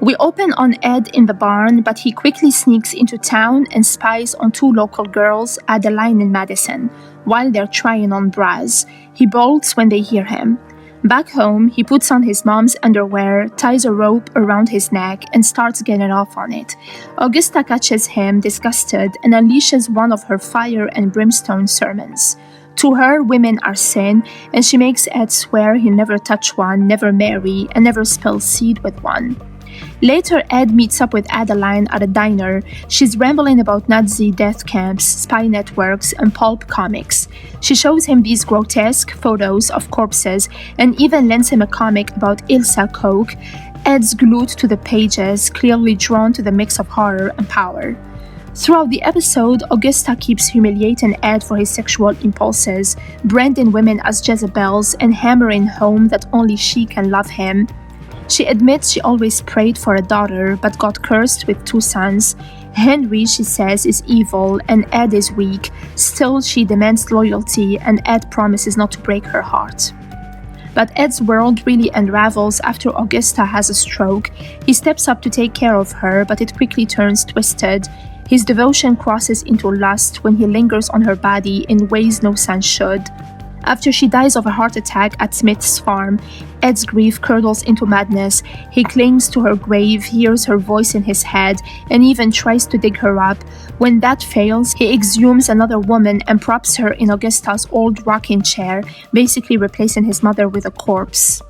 We open on Ed in the barn, but he quickly sneaks into town and spies on two local girls, Adeline and Madison, while they're trying on bras. He bolts when they hear him. Back home, he puts on his mom's underwear, ties a rope around his neck, and starts getting off on it. Augusta catches him, disgusted, and unleashes one of her fire and brimstone sermons. To her, women are sin, and she makes Ed swear he'll never touch one, never marry, and never spill seed with one. Later, Ed meets up with Adeline at a diner. She's rambling about Nazi death camps, spy networks, and pulp comics. She shows him these grotesque photos of corpses and even lends him a comic about Ilsa Koch. Ed's glued to the pages, clearly drawn to the mix of horror and power. Throughout the episode, Augusta keeps humiliating Ed for his sexual impulses, branding women as Jezebels, and hammering home that only she can love him. She admits she always prayed for a daughter, but got cursed with two sons. Henry, she says, is evil, and Ed is weak. Still, she demands loyalty, and Ed promises not to break her heart. But Ed's world really unravels after Augusta has a stroke. He steps up to take care of her, but it quickly turns twisted. His devotion crosses into lust when he lingers on her body in ways no son should. After she dies of a heart attack at Smith's farm, Ed's grief curdles into madness. He clings to her grave, hears her voice in his head, and even tries to dig her up. When that fails, he exhumes another woman and props her in Augusta's old rocking chair, basically replacing his mother with a corpse.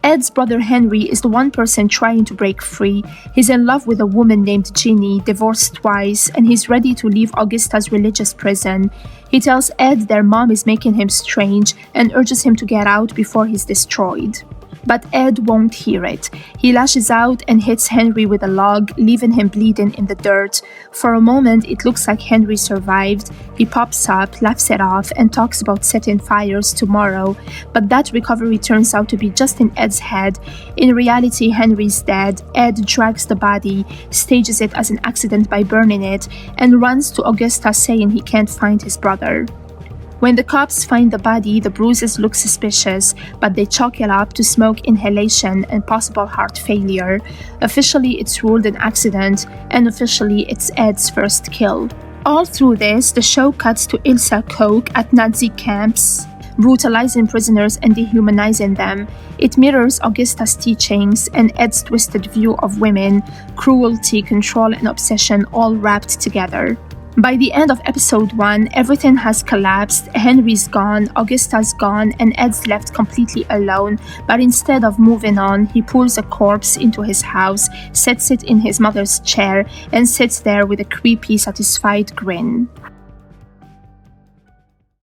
Ed's brother Henry is the one person trying to break free. He's in love with a woman named Ginny, divorced twice, and he's ready to leave Augusta's religious prison. He tells Ed their mom is making him strange and urges him to get out before he's destroyed. But Ed won't hear it. He lashes out and hits Henry with a log, leaving him bleeding in the dirt. For a moment, it looks like Henry survived. He pops up, laughs it off, and talks about setting fires tomorrow. But that recovery turns out to be just in Ed's head. In reality, Henry's dead. Ed drags the body, stages it as an accident by burning it, and runs to Augusta saying he can't find his brother. When the cops find the body, the bruises look suspicious, but they chalk it up to smoke inhalation and possible heart failure. Officially, it's ruled an accident, and officially, it's Ed's first kill. All through this, the show cuts to Ilsa Koch at Nazi camps, brutalizing prisoners and dehumanizing them. It mirrors Augusta's teachings and Ed's twisted view of women, cruelty, control, and obsession all wrapped together. By the end of episode 1, everything has collapsed. Henry's gone, Augusta's gone, and Ed's left completely alone. But instead of moving on, he pulls a corpse into his house, sets it in his mother's chair, and sits there with a creepy, satisfied grin.